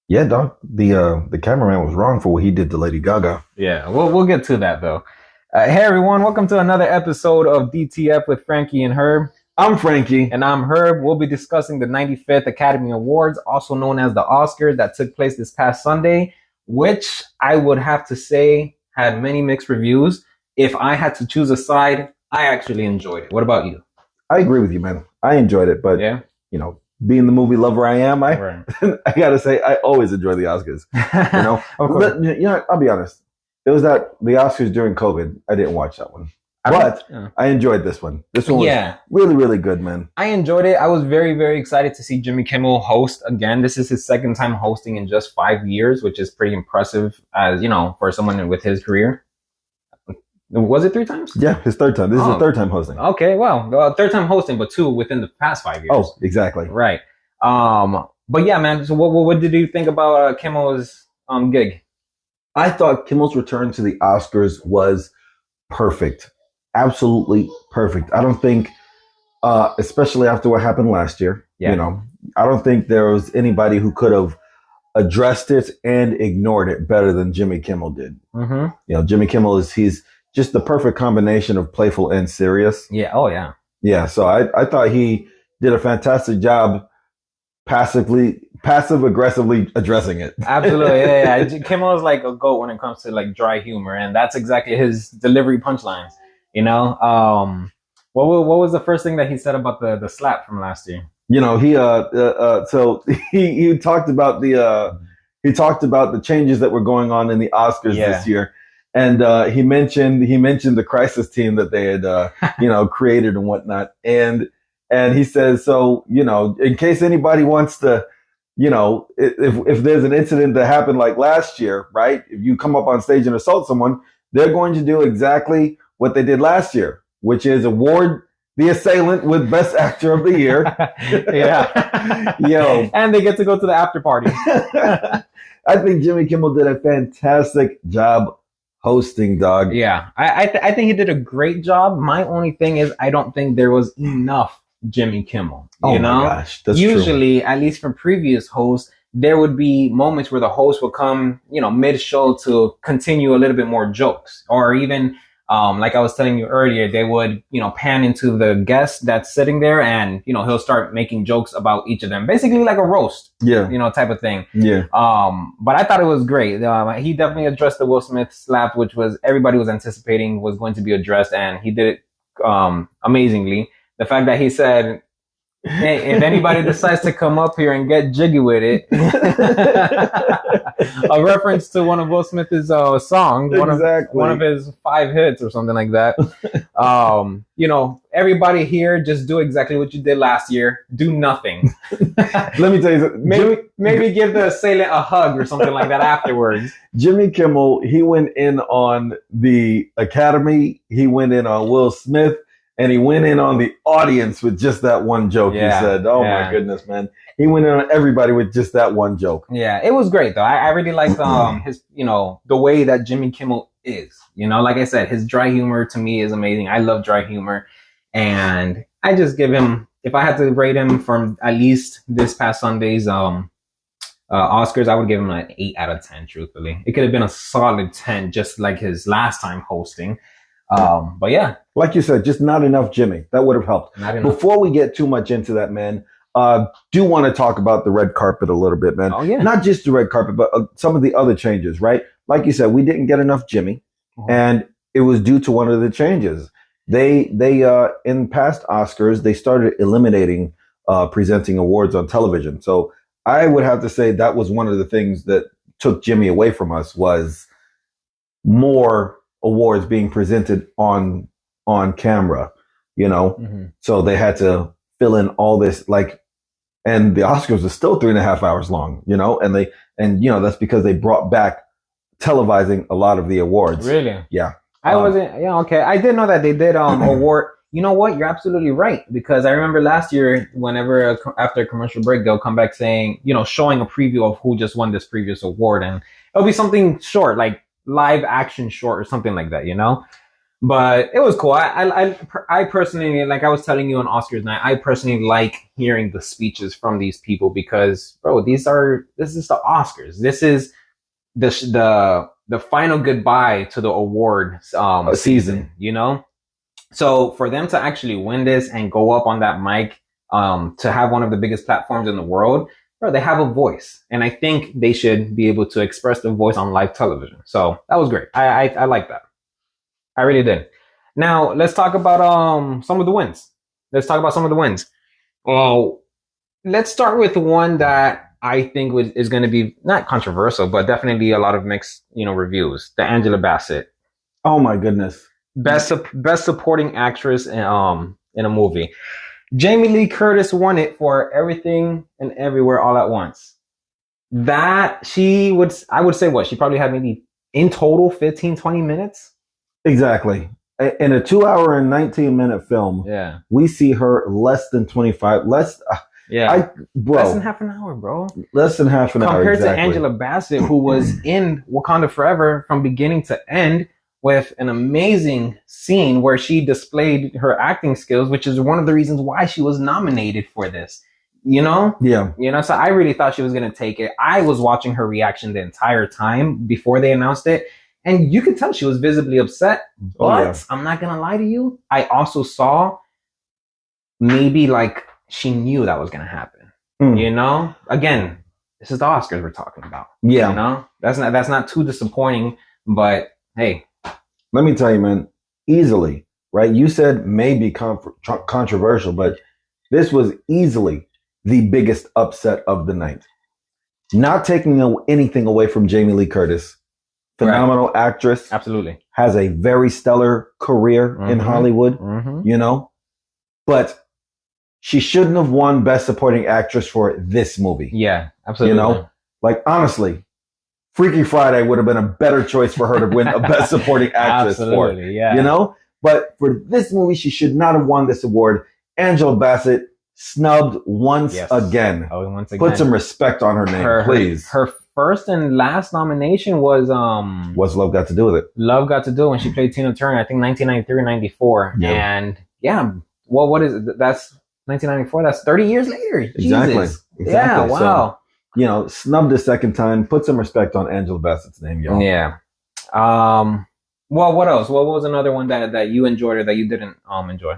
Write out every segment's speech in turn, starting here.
Yeah, Doc. The cameraman was wrong for what he did to Lady Gaga. Yeah, we'll get to that though. Hey everyone, welcome to another episode of DTF with Frankie and Herb. I'm Frankie. And I'm Herb. We'll be discussing the 95th Academy Awards, also known as the Oscars, that took place this past Sunday, which I would have to say had many mixed reviews. If I had to choose a side, I actually enjoyed it. What about you? I agree with you, man. I enjoyed it, but Yeah. Being the movie lover I am, Right. I gotta say I always enjoy the Oscars. Of course. I'll be honest. It was the Oscars during COVID. I didn't watch that one, but I enjoyed this one. This one was really, really good, man. I enjoyed it. I was very, very excited to see Jimmy Kimmel host again. This is his second time hosting in just 5 years, which is pretty impressive, as for someone with his career. Was it 3 times? Yeah, his third time. This is his third time hosting. Okay, well, third time hosting, but 2 within the past 5 years. Oh, exactly. Right. But yeah, man. So what did you think about Kimmel's gig? I thought Kimmel's return to the Oscars was perfect, absolutely perfect. I don't think, especially after what happened last year, I don't think there was anybody who could have addressed it and ignored it better than Jimmy Kimmel did. Mm-hmm. Jimmy Kimmel he's just the perfect combination of playful and serious. Yeah. Oh, yeah. Yeah. So I thought he did a fantastic job passive aggressively addressing it. Absolutely. Yeah. Kimmel is like a goat when it comes to like dry humor, and that's exactly his delivery punchlines. What was the first thing that he said about the slap from last year? So he talked about the changes that were going on in the Oscars this year. And he mentioned the crisis team that they had created and whatnot. And he says, so, in case anybody wants to, if there's an incident that happened like last year, right? If you come up on stage and assault someone, they're going to do exactly what they did last year, which is award the assailant with Best Actor of the Year. Yeah. And they get to go to the after party. I think Jimmy Kimmel did a fantastic job hosting, dog. Yeah, I think he did a great job. My only thing is I don't think there was enough Jimmy Kimmel. My gosh, that's usually, true. At least from previous hosts, there would be moments where the host would come, mid-show to continue a little bit more jokes, or even like I was telling you earlier, they would, pan into the guest that's sitting there and, he'll start making jokes about each of them. Basically like a roast, type of thing. Yeah. But I thought it was great. He definitely addressed the Will Smith slap, which was everybody was anticipating was going to be addressed, and he did it amazingly. The fact that he said, hey, if anybody decides to come up here and get jiggy with it, a reference to one of Will Smith's songs, one of his 5 hits or something like that. Everybody here, just do exactly what you did last year. Do nothing. Let me tell you something. Maybe give the assailant a hug or something like that afterwards. Jimmy Kimmel, he went in on the Academy. He went in on Will Smith. And he went in on the audience with just that one joke. Yeah, he said, my goodness, man. He went in on everybody with just that one joke. Yeah, it was great, though. I really liked his, the way that Jimmy Kimmel is. Like I said, his dry humor to me is amazing. I love dry humor. And I just give him, if I had to rate him from at least this past Sunday's Oscars, I would give him an 8 out of 10, truthfully. It could have been a solid 10, just like his last time hosting. But yeah, like you said, just not enough Jimmy. That would have helped. Before we get too much into that, man, do want to talk about the red carpet a little bit, man. Oh, yeah. Not Not just the red carpet, but some of the other changes, right? Like you said, we didn't get enough Jimmy, and it was due to one of the changes. They in past Oscars, they started eliminating presenting awards on television. So I would have to say that was one of the things that took Jimmy away from us, was more awards being presented on camera, So they had to fill in all this, and the Oscars are still 3.5 hours long, and that's because they brought back televising a lot of the awards. Really? Yeah. I wasn't. Yeah. Okay. I didn't know that they did award. You know what? You're absolutely right, because I remember last year, whenever after a commercial break, they'll come back saying, showing a preview of who just won this previous award, and it'll be something short, like live action short or something like that, But it was cool. I personally, like I was telling you on Oscars night, I personally like hearing the speeches from these people because, bro, this is the Oscars. This is the final goodbye to the award season, you know? So for them to actually win this and go up on that mic, to have one of the biggest platforms in the world, bro, they have a voice. And I think they should be able to express their voice on live television. So that was great. I like that. I really did. Now let's talk about some of the wins. Let's talk about some of the wins. Let's start with one that I think is going to be not controversial, but definitely a lot of mixed, reviews. The Angela Bassett, Oh my goodness. best supporting actress in a movie. Jamie Lee Curtis won it for Everything and Everywhere All at Once. That I would say what she probably had maybe in total 15, 20 minutes. Exactly. In a 2 hour and 19-minute film, Yeah. we see her less than 25. Yeah. Bro, Less than half an hour, bro. less than half an hour. Compared Exactly. to Angela Bassett, who was in Wakanda Forever from beginning to end with an amazing scene where she displayed her acting skills, which is one of the reasons why she was nominated for this. Yeah. So I really thought she was going to take it. I was watching her reaction the entire time before they announced it. And you could tell she was visibly upset. But I'm not going to lie to you. I also saw maybe like she knew that was going to happen. Again, this is the Oscars we're talking about. Yeah. That's not too disappointing. But hey. Let me tell you, man, easily, right? You said maybe controversial, but this was easily the biggest upset of the night. Not taking anything away from Jamie Lee Curtis. Phenomenal actress. Absolutely. Has a very stellar career in Hollywood, but she shouldn't have won Best Supporting Actress for this movie. Yeah, absolutely. Like honestly, Freaky Friday would have been a better choice for her to win a Best Supporting Actress for. Yeah. But for this movie, she should not have won this award. Angela Bassett snubbed once again. Oh, once again. Put some respect on her name, please. Her first and last nomination was What's Love Got to Do with It? Love Got to Do when she played Tina Turner, I think 1993 or 94. Yeah. And well, what is it? That's 1994. That's 30 years later. Exactly. Jesus. Yeah, wow. So, snubbed a second time. Put some respect on Angela Bassett's name, y'all. Yeah. Well, what else? What was another one that you enjoyed or that you didn't enjoy?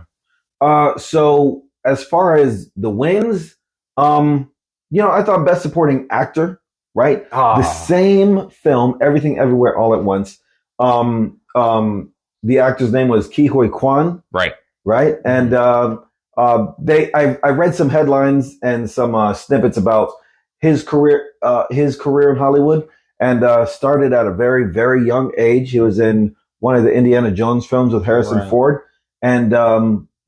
So as far as the wins, I thought Best Supporting Actor, right? The same film, Everything Everywhere All at Once. The actor's name was Ke Huy Quan. Right. And I read some headlines and some snippets about his career in Hollywood, and started at a very, very young age. He was in one of the Indiana Jones films with Harrison Ford. And,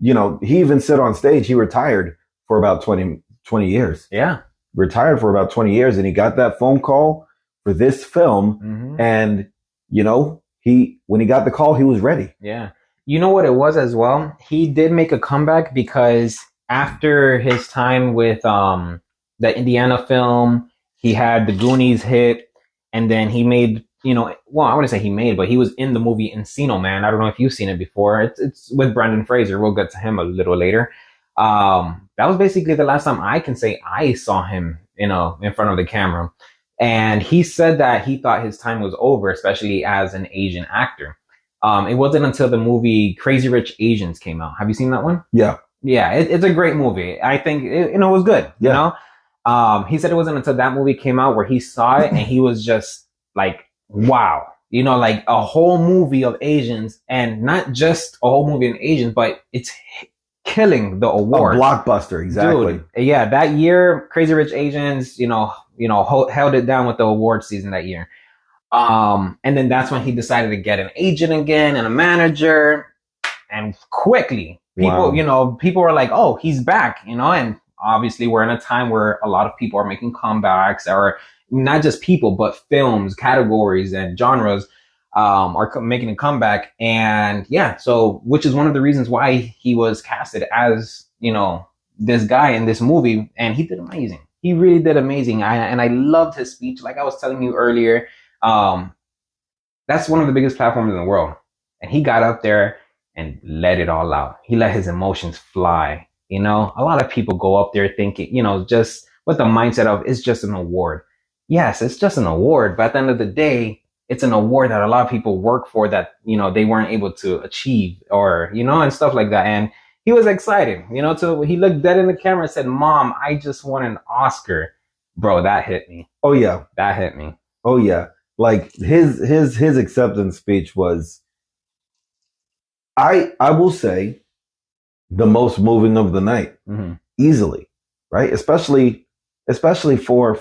he even said on stage, he retired for about 20 years. Yeah. Retired for about 20 years. And he got that phone call for this film. And, when he got the call, he was ready. Yeah. You know what it was as well? He did make a comeback because after his time with the Indiana film, he had the Goonies hit, and then he made, I wouldn't say he made, but he was in the movie Encino Man. I don't know if you've seen it before. It's with Brendan Fraser. We'll get to him a little later. That was basically the last time I can say I saw him, in front of the camera. And he said that he thought his time was over, especially as an Asian actor. It wasn't until the movie Crazy Rich Asians came out. Have you seen that one? Yeah. Yeah, it's a great movie. I think it was good. Yeah. He said it wasn't until that movie came out where he saw it and he was just like, wow. Like a whole movie of Asians, and not just a whole movie of Asians, but it's killing the award. A blockbuster, exactly. Dude, yeah, that year, Crazy Rich Asians, held it down with the award season that year. And then that's when he decided to get an agent again and a manager, and quickly people were like, oh, he's back, and obviously we're in a time where a lot of people are making comebacks, or not just people, but films, categories and genres, are making a comeback. And so, which is one of the reasons why he was casted as, this guy in this movie, and he did amazing. He really did amazing. And I loved his speech. Like I was telling you earlier, that's one of the biggest platforms in the world. and he got up there and let it all out. He let his emotions fly. You know, a lot of people go up there thinking, you know, just with the mindset of it's just an award. Yes, it's just an award, but at the end of the day, it's an award that a lot of people work for that, you know, they weren't able to achieve or, you know, and stuff like that. And he was excited, you know, so he looked dead in the camera and said, Mom, I just won an Oscar. Bro, that hit me. Oh yeah. That hit me. Oh yeah. Like his acceptance speech was, I will say, the most moving of the night, easily, right? Especially for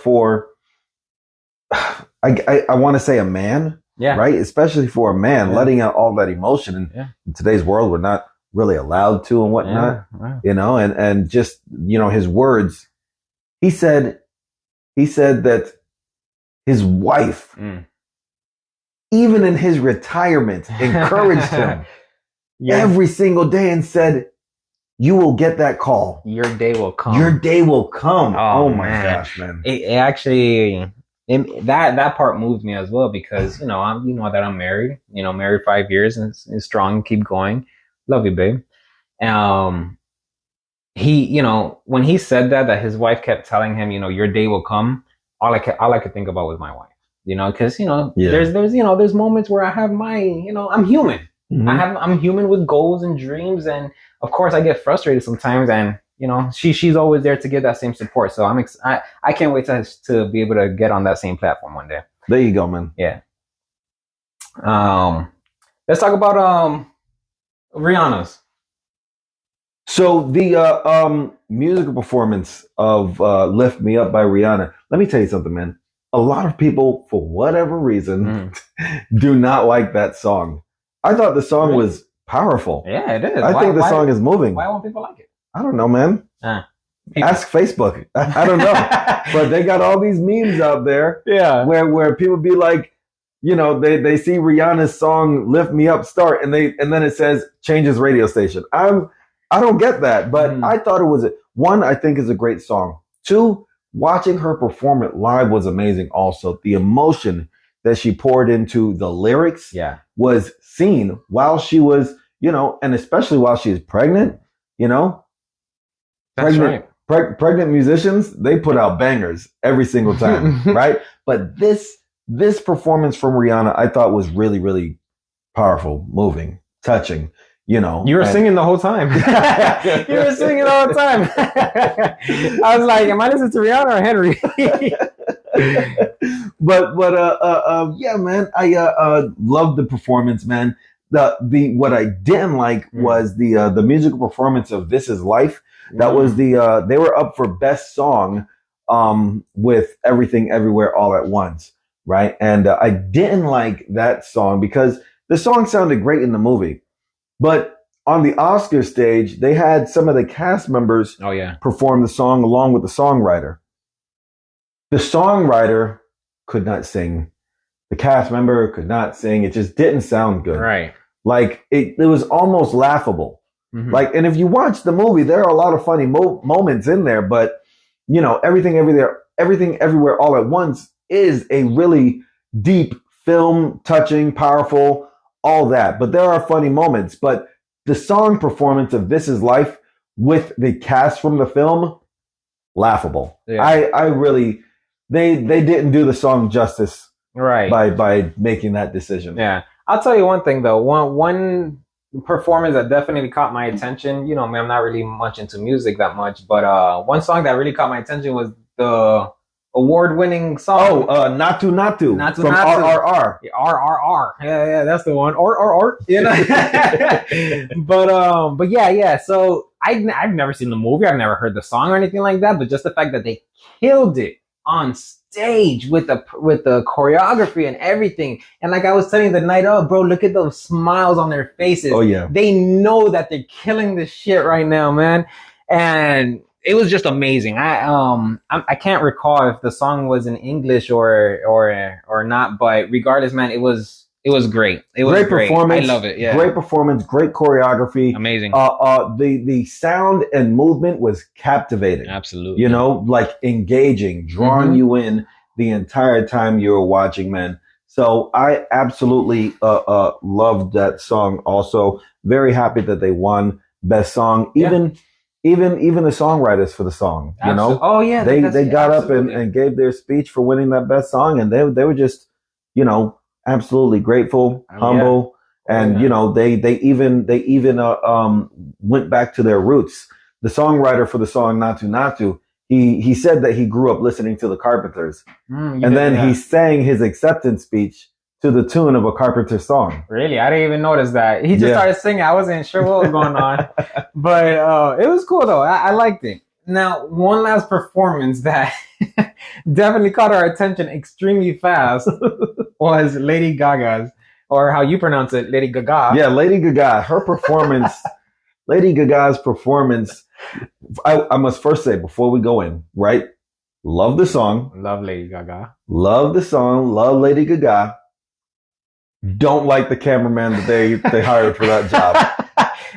I want to say a man, right? Especially for a man, letting out all that emotion. In today's world, we're not really allowed to and whatnot, you know. And just, you know, his words. He said that his wife, even in his retirement, encouraged him every single day and said, you will get that call. Your day will come. Your day will come. Oh my gosh, man. It actually, that part moved me as well because, you know, I'm married, you know, married 5 years and it's strong, keep going. Love you, babe. He, you know, when he said that his wife kept telling him, you know, your day will come. All I could think about was my wife, you know, because, you know, there's, you know, there's moments where I have my, you know, I'm human. I'm human with goals and dreams, and of course I get frustrated sometimes, and you know she's always there to give that same support. So I can't wait to be able to get on that same platform one day. There you go, man. Yeah. Let's talk about Rihanna's. So the musical performance of "Lift Me Up" by Rihanna. Let me tell you something, man. A lot of people, for whatever reason, do not like that song. I thought the song was powerful. Yeah, it is. I think the song is moving. Why won't people like it? I don't know, man. Ask Facebook. I don't know. But they got all these memes out there where people be like, you know, they see Rihanna's song "Lift Me Up" start and then it says changes radio station. I don't get that, but I thought it was one, I think is a great song. Two, watching her perform it live was amazing also. The emotion that she poured into the lyrics was seen while she was, you know, and especially while she is pregnant, you know. That's pregnant musicians, they put out bangers every single time, right? But this performance from Rihanna, I thought was really, really powerful, moving, touching. You know, you were singing the whole time. You were singing all the time. I was like, am I listening to Rihanna or Henry? but yeah, man, I loved the performance, man. The what I didn't like was the musical performance of "This Is Life." That was they were up for best song with "Everything Everywhere All at Once," right? And I didn't like that song because the song sounded great in the movie. But on the Oscar stage, they had some of the cast members perform the song along with the songwriter. The songwriter could not sing. The cast member could not sing. It just didn't sound good. Right. Like it was almost laughable. Like, and if you watch the movie, there are a lot of funny moments in there, but you know, everything everywhere all at once is a really deep film, touching, powerful, all that. But there are funny moments. But the song performance of "This Is Life" with the cast from the film, laughable. Yeah. I really, they didn't do the song justice by making that decision. Yeah. I'll tell you one thing though. One performance that definitely caught my attention. You know, I'm not really much into music that much, but one song that really caught my attention was the award-winning song. Oh, Not to from RRR. RRR. Yeah, that's the one. Or. You know. But yeah. So I've never seen the movie. I've never heard the song or anything like that. But just the fact that they killed it on stage with the choreography and everything. And like I was telling the night up, bro, look at those smiles on their faces. Oh yeah. They know that they're killing this shit right now, man. And it was just amazing. I can't recall if the song was in English or not, but regardless, man, it was great. It was great performance. I love it. Yeah, great performance, great choreography, amazing. The sound and movement was captivating. Absolutely. You know, like engaging, drawing you in the entire time you were watching. Man, So I absolutely loved that song. Also, very happy that they won best song. Even the songwriters for the song, you know, Oh yeah, they got up absolutely. and gave their speech for winning that best song, and they were just, you know, absolutely grateful, Oh yeah. humble, Oh and you yeah. know they even went back to their roots. The songwriter for the song "Natu Natu," he said that he grew up listening to the Carpenters, You and did, then he yeah. sang his acceptance speech to the tune of a Carpenter song. Really, I didn't even notice that. He just Yeah. started singing. I wasn't sure what was going on, but it was cool though. I liked it. Now, one last performance that definitely caught our attention extremely fast was Lady Gaga's, or how you pronounce it, Lady Gaga. Yeah, Lady Gaga, her performance, Lady Gaga's performance. I must first say before we go in, right? Love the song, Love Lady Gaga. love the song, love Lady Gaga. Don't like the cameraman that they hired for that job.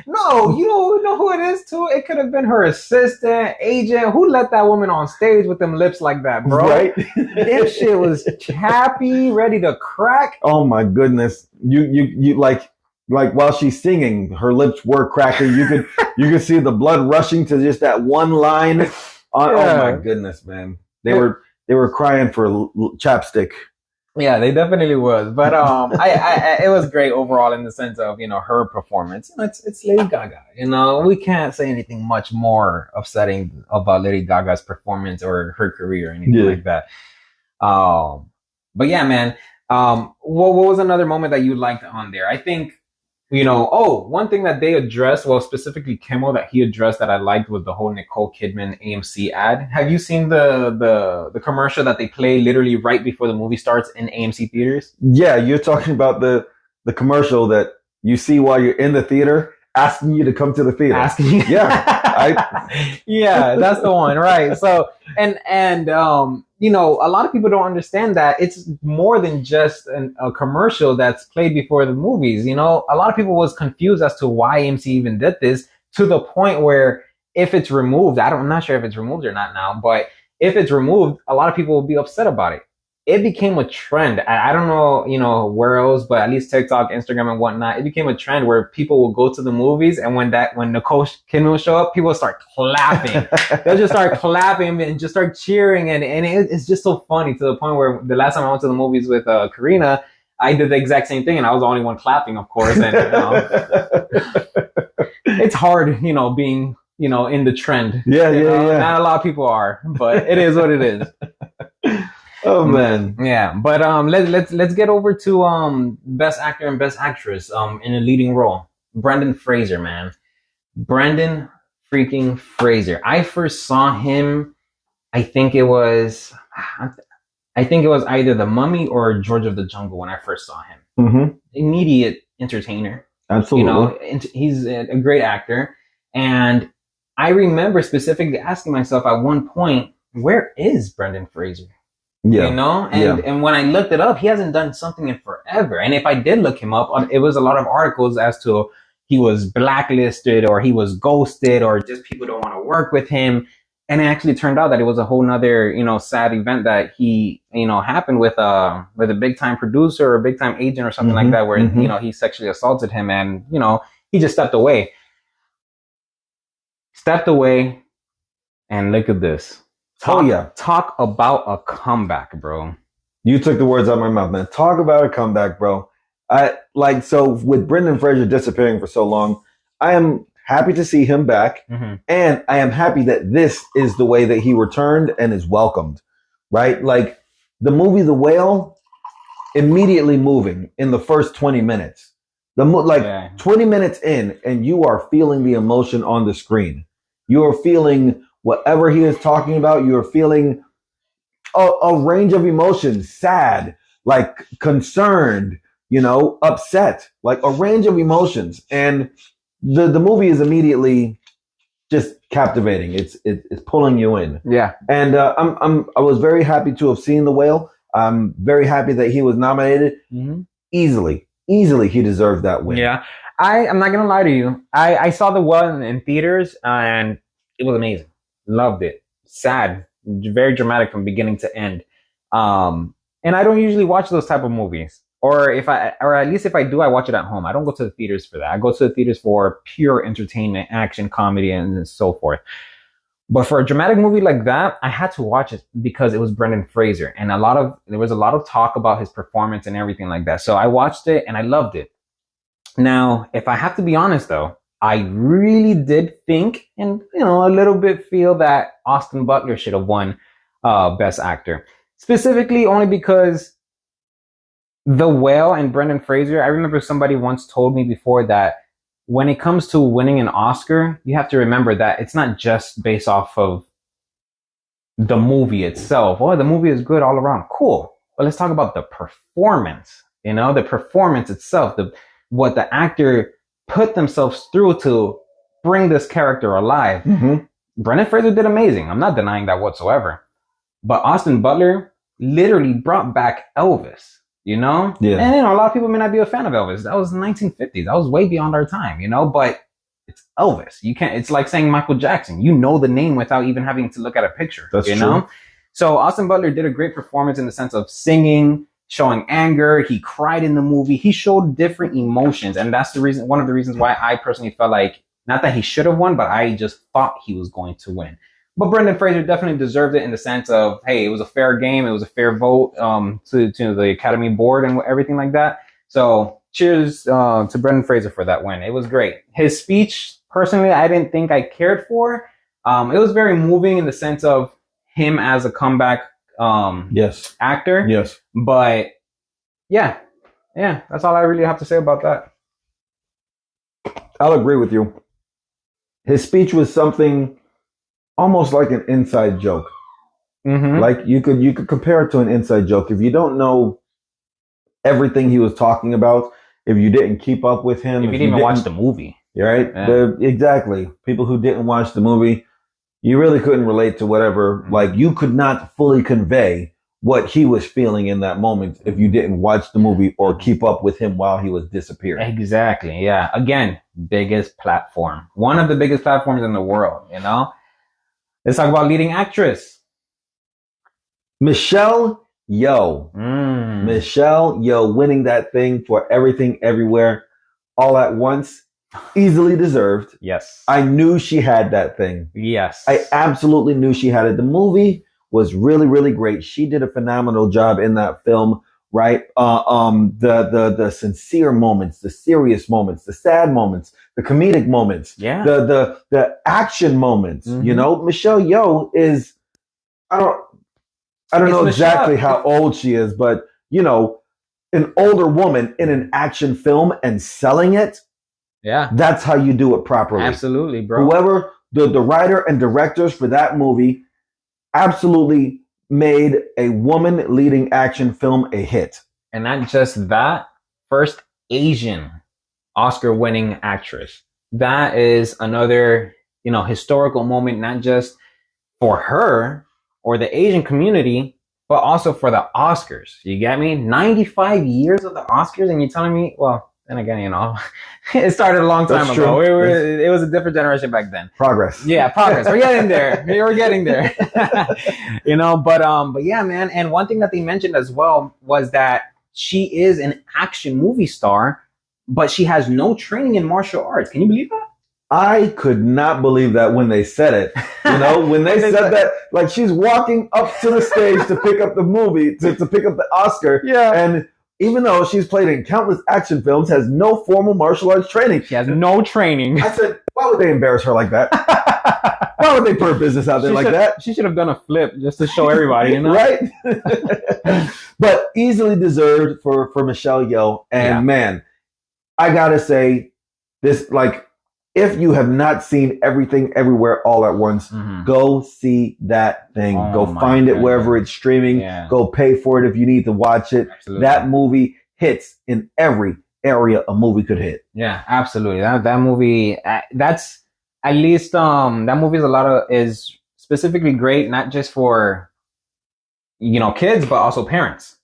No, you know who it is too. It could have been her assistant, agent. Who let that woman on stage with them lips like that, bro? Right? That shit was chappy, ready to crack. Oh my goodness! You like while she's singing, her lips were cracking. You could see the blood rushing to just that one line. Oh my goodness, man! They were crying for chapstick. Yeah, they definitely was. But I it was great overall in the sense of, you know, her performance. You know, it's Lady Gaga. You know, we can't say anything much more upsetting about Lady Gaga's performance or her career or anything like that. But yeah, man. What was another moment that you liked on there? I think, you know, one thing that they addressed, well, specifically Kimmel, that he addressed that I liked was the whole Nicole Kidman AMC ad. Have you seen the commercial that they play literally right before the movie starts in AMC theaters? Yeah, you're talking about the commercial that you see while you're in the theater, asking you to come to the theater. Asking you. Yeah, yeah, that's the one, right? So and you know, a lot of people don't understand that it's more than just a commercial that's played before the movies. You know, a lot of people was confused as to why AMC even did this, to the point where if it's removed, I'm not sure if it's removed or not now, but if it's removed, a lot of people will be upset about it. It became a trend. I don't know, you know, where else, but at least TikTok, Instagram, and whatnot. It became a trend where people will go to the movies, and when Nicole Kidman will show up, people start clapping. They'll just start clapping and just start cheering, and it's just so funny, to the point where the last time I went to the movies with Karina, I did the exact same thing, and I was the only one clapping, of course. And you know, it's hard, you know, being, you know, in the trend. Yeah. Not a lot of people are, but it is what it is. Oh man. Yeah, but let's get over to best actor and best actress in a leading role. Brendan Fraser, man. Brendan freaking Fraser. I first saw him, I think it was either The Mummy or George of the Jungle when I first saw him. Mm-hmm. Immediate entertainer. Absolutely. You know, he's a great actor. And I remember specifically asking myself at one point, where is Brendan Fraser? Yeah. You know, and when I looked it up, he hasn't done something in forever. And if I did look him up, it was a lot of articles as to he was blacklisted or he was ghosted or just people don't want to work with him. And it actually turned out that it was a whole nother, you know, sad event that he, you know, happened with a big time producer or a big time agent or something like that, where, you know, he sexually assaulted him, and, you know, he just stepped away. And look at this. Talk about a comeback, bro. You took the words out of my mouth, man. Talk about a comeback, bro. So with Brendan Fraser disappearing for so long, I am happy to see him back. Mm-hmm. And I am happy that this is the way that he returned and is welcomed, right? Like the movie The Whale, immediately moving in the first 20 minutes. 20 minutes in, and you are feeling the emotion on the screen. You are feeling whatever he is talking about. You are feeling a range of emotions, sad, like concerned, you know, upset, like a range of emotions. And the movie is immediately just captivating. It's pulling you in. Yeah. And I was very happy to have seen The Whale. I'm very happy that he was nominated. Mm-hmm. Easily he deserved that win. Yeah. I'm not gonna lie to you. I saw The Whale in theaters, and it was amazing. Loved it. Sad, very dramatic from beginning to end. And I don't usually watch those type of movies. Or at least if I do, I watch it at home. I don't go to the theaters for that. I go to the theaters for pure entertainment, action, comedy, and so forth. But for a dramatic movie like that, I had to watch it because it was Brendan Fraser, and there was a lot of talk about his performance and everything like that. So I watched it and I loved it. Now, if I have to be honest though, I really did think and a little bit feel that Austin Butler should have won Best Actor, specifically only because The Whale and Brendan Fraser. I remember somebody once told me before that when it comes to winning an Oscar, you have to remember that it's not just based off of the movie itself. Oh, the movie is good all around. Cool. But let's talk about the performance, the performance itself, what the actor put themselves through to bring this character alive. Mm-hmm. Brendan Fraser did amazing. I'm not denying that whatsoever. But Austin Butler literally brought back Elvis. Yeah. And a lot of people may not be a fan of Elvis. That was the 1950s. That was way beyond our time, but it's Elvis. You can't, it's like saying Michael Jackson. You know the name without even having to look at a picture. That's true. So Austin Butler did a great performance in the sense of singing, showing anger. He cried in the movie. He showed different emotions. And that's one of the reasons why I personally felt like, not that he should have won, but I just thought he was going to win. But Brendan Fraser definitely deserved it in the sense of, hey, it was a fair game. It was a fair vote to the Academy Board and everything like that. So cheers to Brendan Fraser for that win. It was great. His speech, personally, I didn't think I cared for. It was very moving in the sense of him as a comeback actor. Yes. But yeah, that's all I really have to say about that. I'll agree with you. His speech was something almost like an inside joke. Mm-hmm. Like you could compare it to an inside joke. If you don't know everything he was talking about, if you didn't keep up with him, if you didn't even watch the movie, right? Yeah. Exactly. People who didn't watch the movie, you really couldn't relate to whatever. Like you could not fully convey what he was feeling in that moment if you didn't watch the movie or keep up with him while he was disappearing. Exactly. Yeah. Again, biggest platform. One of the biggest platforms in the world, Let's talk about leading actress. Michelle Yeoh. Michelle Yeoh winning that thing for Everything Everywhere All at Once. Easily deserved. Yes. I knew she had that thing. Yes. I absolutely knew she had it. The movie was really, really great. She did a phenomenal job in that film, right? The sincere moments, the serious moments, the sad moments, the comedic moments, the action moments. Mm-hmm. Michelle Yeoh is, I don't know exactly how old she is, but an older woman in an action film and selling it. Yeah, that's how you do it properly. Absolutely, bro. Whoever the writer and directors for that movie absolutely made a woman leading action film a hit. And not just that, first Asian Oscar-winning actress. That is another, historical moment, not just for her or the Asian community, but also for the Oscars. You get me? 95 years of the Oscars, and you're telling me, well, then again, it started a long time ago. It was a different generation back then. Progress. Yeah, progress. We're getting there. We're getting there. But yeah, man. And one thing that they mentioned as well was that she is an action movie star, but she has no training in martial arts. Can you believe that? I could not believe that when they said it. When they said that, like she's walking up to the stage to pick up the movie, to pick up the Oscar. Yeah. And even though she's played in countless action films, has no formal martial arts training. She has no training. I said, why would they embarrass her like that? Why would they put her business out there like that? She should have done a flip just to show everybody, Right? But easily deserved for Michelle Yeoh. And man, I gotta say, this, like, if you have not seen Everything Everywhere All at Once, go see that thing. Go find it wherever it's streaming. Yeah. Go pay for it if you need to watch it. Absolutely. That movie hits in every area a movie could hit. Yeah, absolutely. That movie, that's at least that movie is specifically great, not just for kids, but also parents.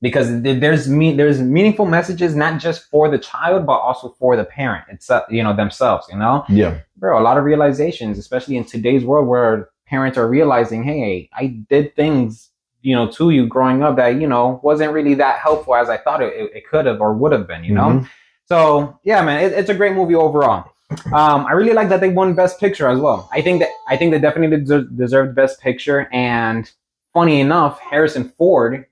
Because there's meaningful messages not just for the child but also for the parent itself, themselves. Yeah, bro, a lot of realizations, especially in today's world where parents are realizing, hey, I did things to you growing up that, wasn't really that helpful as I thought it could have or would have been, So yeah, man, it's a great movie overall. I really like that they won Best Picture as well. I think they definitely deserved Best Picture. And funny enough, Harrison Ford,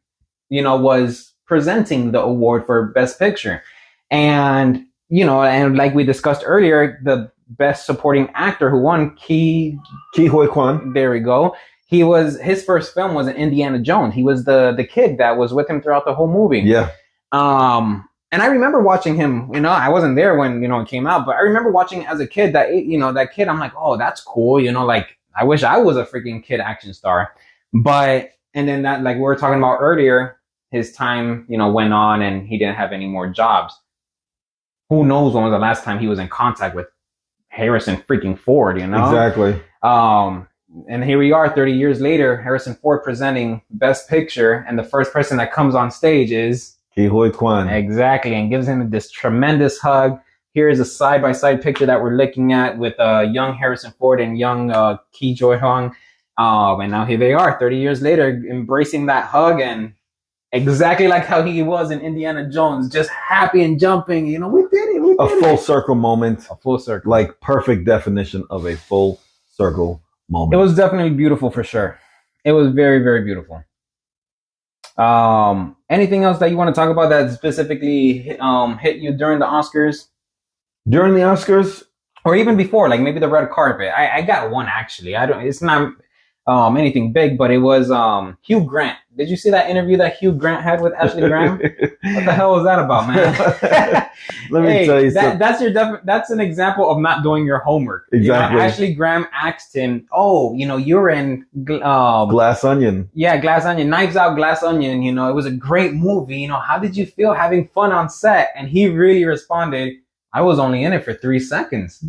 was presenting the award for Best Picture, and and like we discussed earlier, the Best Supporting Actor who won, Ke Huy Quan. There we go. His first film was Indiana Jones. He was the kid that was with him throughout the whole movie. Yeah. And I remember watching him, I wasn't there when, it came out, but I remember watching as a kid that kid, I'm like, oh, that's cool. Like, I wish I was a freaking kid action star. But, and then that, like we were talking about earlier, his time, went on and he didn't have any more jobs. Who knows when was the last time he was in contact with Harrison freaking Ford, Exactly. And here we are 30 years later, Harrison Ford presenting Best Picture. And the first person that comes on stage is Ke Huy Quan. Exactly, and gives him this tremendous hug. Here's a side-by-side picture that we're looking at with young Harrison Ford and young Ke Huy Quan. And now here they are, 30 years later, embracing that hug, and exactly like how he was in Indiana Jones, just happy and jumping. We did it. A full circle moment. A full circle. Like perfect definition of a full circle moment. It was definitely beautiful for sure. It was very, very beautiful. Anything else that you want to talk about that specifically hit you during the Oscars? During the Oscars? Or even before, like maybe the red carpet. I got one actually. It's not anything big, but it was Hugh Grant. Did you see that interview that Hugh Grant had with Ashley Graham? What the hell was that about, man? Let me tell you something. That's an example of not doing your homework. Exactly. Ashley Graham asked him, "Oh, you're in Glass Onion." Yeah, Glass Onion, Knives Out, Glass Onion. It was a great movie. How did you feel having fun on set? And he really responded, "I was only in it for 3 seconds."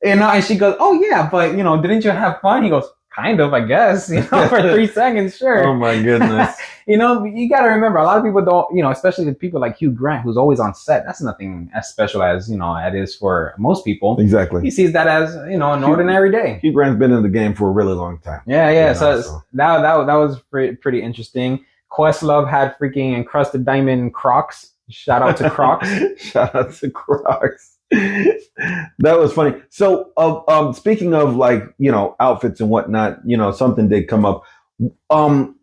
And she goes, "Oh yeah, but didn't you have fun?" He goes, "Kind of, I guess, for 3 seconds, sure." Oh my goodness. You got to remember, a lot of people don't, especially the people like Hugh Grant, who's always on set. That's nothing as special as, it is for most people. Exactly. He sees that as, an ordinary day. Hugh Grant's been in the game for a really long time. Yeah. So that was pretty interesting. Questlove had freaking encrusted diamond Crocs. Shout out to Crocs. Shout out to Crocs. That was funny. So, speaking of outfits and whatnot, something did come up.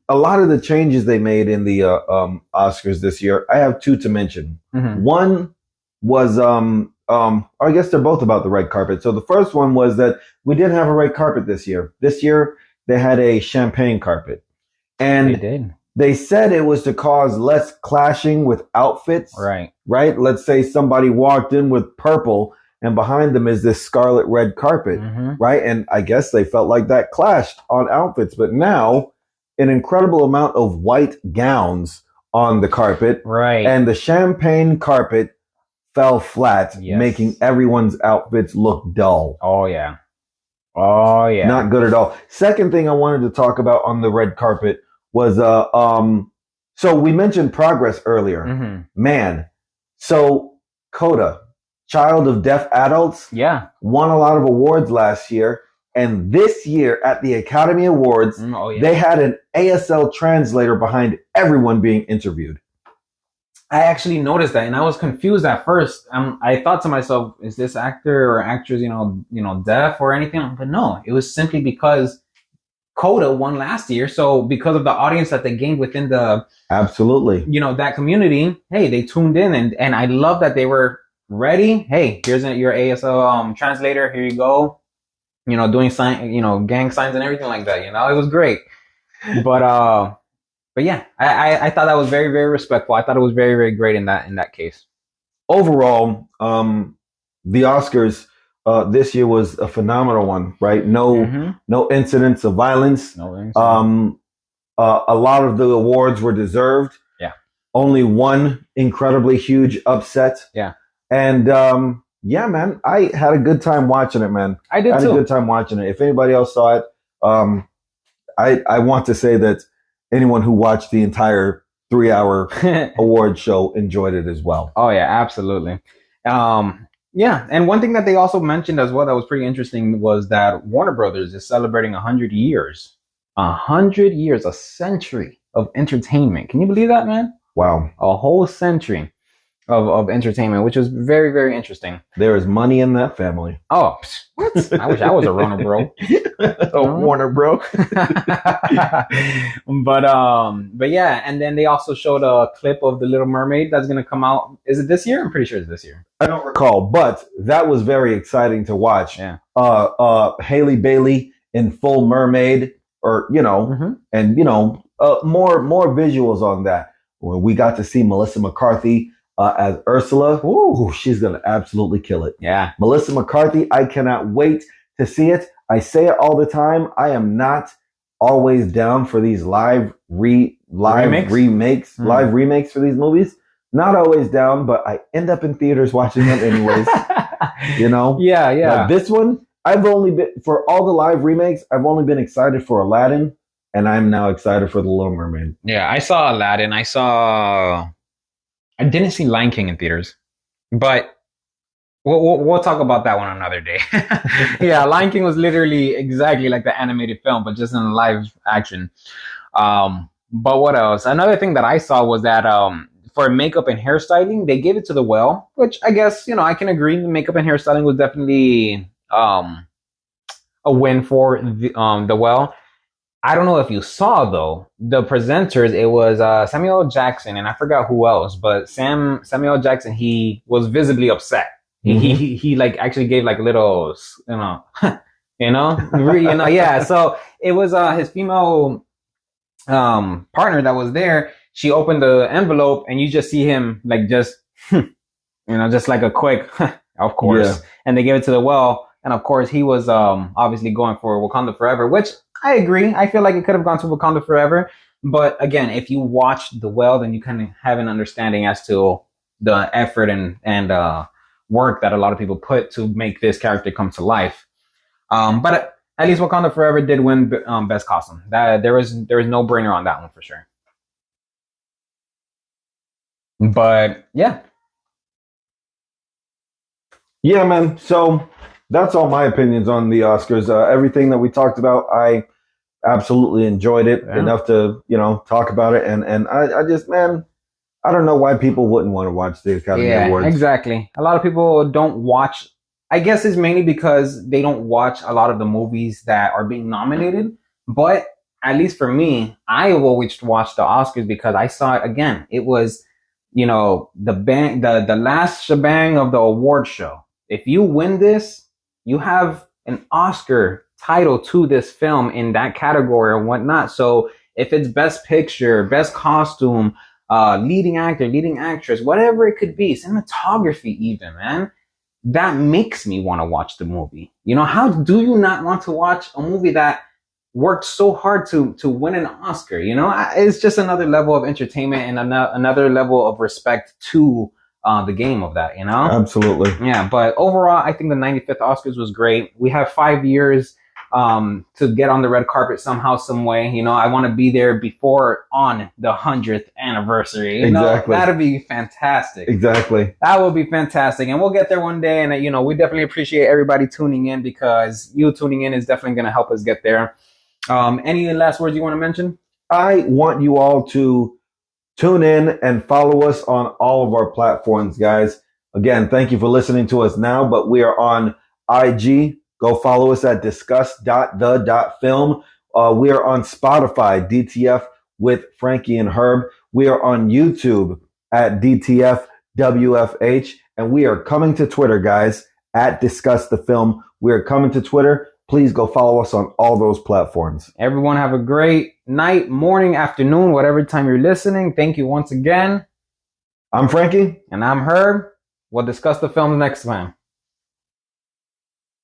A lot of the changes they made in the Oscars this year, I have two to mention. Mm-hmm. One was, I guess they're both about the red carpet. So the first one was that we didn't have a red carpet this year. This year they had a champagne carpet, and they did. They said it was to cause less clashing with outfits. Right. Let's say somebody walked in with purple and behind them is this scarlet red carpet. Mm-hmm. Right. And I guess they felt like that clashed on outfits. But now an incredible amount of white gowns on the carpet. Right. And the champagne carpet fell flat, making everyone's outfits look dull. Oh, yeah. Not good at all. Second thing I wanted to talk about on the red carpet was so we mentioned Progress earlier. Mm-hmm. Man, so Coda, Child of Deaf Adults, won a lot of awards last year, and this year at the Academy Awards, they had an ASL translator behind everyone being interviewed. I actually noticed that, and I was confused at first. I thought to myself, is this actor or actress, deaf or anything? But no, it was simply because Coda won last year. So because of the audience that they gained within the absolutely, that community, hey, they tuned in, and I love that they were ready. Hey, here's your ASL translator. Here you go. Doing gang signs and everything like that. It was great. But yeah, I thought that was very, very respectful. I thought it was very, very great in that case. Overall, the Oscars this year was a phenomenal one, right? No incidents of violence. No incidents. A lot of the awards were deserved. Yeah. Only one incredibly huge upset. Yeah. And yeah, man, I had a good time watching it, man. I did too. I had a good time watching it. If anybody else saw it, I want to say that anyone who watched the entire 3-hour award show enjoyed it as well. Oh yeah, absolutely. Yeah, and one thing that they also mentioned as well that was pretty interesting was that Warner Brothers is celebrating 100 years. 100 years, a century of entertainment. Can you believe that, man? Wow. A whole century of entertainment, which was very, very interesting. There is money in that family. Oh, what? I wish I was a Runner bro. Warner bro. but yeah, and then they also showed a clip of The Little Mermaid that's gonna come out. Is it this year? I'm pretty sure it's this year. I don't recall, but that was very exciting to watch. Yeah. Haley Bailey in full mermaid, or and more visuals on that. When we got to see Melissa McCarthy as Ursula, ooh, she's gonna absolutely kill it. Yeah, Melissa McCarthy, I cannot wait to see it. I say it all the time. I am not always down for these live remakes for these movies. Not always down, but I end up in theaters watching them anyways. Yeah. But this one, I've only been for all the live remakes. I've only been excited for Aladdin, and I'm now excited for The Little Mermaid. Yeah, I saw Aladdin. I didn't see Lion King in theaters, but we'll talk about that one another day. Yeah, Lion King was literally exactly like the animated film, but just in live action. But what else? Another thing that I saw was that for makeup and hairstyling, they gave it to the Well, which I guess I can agree. The makeup and hairstyling was definitely a win for the Well. I don't know if you saw though the presenters. It was Samuel L. Jackson and I forgot who else, but Samuel L. Jackson. He was visibly upset. Mm-hmm. He like actually gave like little yeah. So it was his female partner that was there. She opened the envelope and you just see him like just just like a quick of course. Yeah. And they gave it to the Well, and of course he was obviously going for Wakanda Forever, which I agree. I feel like it could have gone to Wakanda Forever. But again, if you watch The Well, then you kind of have an understanding as to the effort and work that a lot of people put to make this character come to life. But at least Wakanda Forever did win best costume. That there was no brainer on that one for sure. But yeah. Yeah, man. So that's all my opinions on the Oscars. Everything that we talked about, I absolutely enjoyed it enough to, talk about it. And I just, man, I don't know why people wouldn't want to watch the Academy Awards. Exactly. A lot of people don't watch. I guess it's mainly because they don't watch a lot of the movies that are being nominated. But at least for me, I always watch the Oscars because I saw it again. It was, the last shebang of the award show. If you win this, you have an Oscar title to this film in that category or whatnot. So if it's best picture, best costume, leading actor, leading actress, whatever it could be, cinematography even, man, that makes me want to watch the movie. How do you not want to watch a movie that worked so hard to win an Oscar? It's just another level of entertainment and another level of respect to the game of that, Absolutely. Yeah, but overall, I think the 95th Oscars was great. We have 5 years to get on the red carpet somehow, some way. I want to be there before on the 100th anniversary. Exactly. That'd be fantastic. Exactly. That would be fantastic. And we'll get there one day. And, we definitely appreciate everybody tuning in because you tuning in is definitely going to help us get there. Any last words you want to mention? I want you all to tune in and follow us on all of our platforms, guys. Again, thank you for listening to us now, but we are on IG. Go follow us at discuss.the.film. We are on Spotify, DTF with Frankie and Herb. We are on YouTube at DTF WFH. And we are coming to Twitter, guys, at Discuss the Film. We are coming to Twitter. Please go follow us on all those platforms. Everyone have a great night, morning, afternoon, whatever time you're listening. Thank you once again. I'm Frankie. And I'm Herb. We'll discuss the film next time.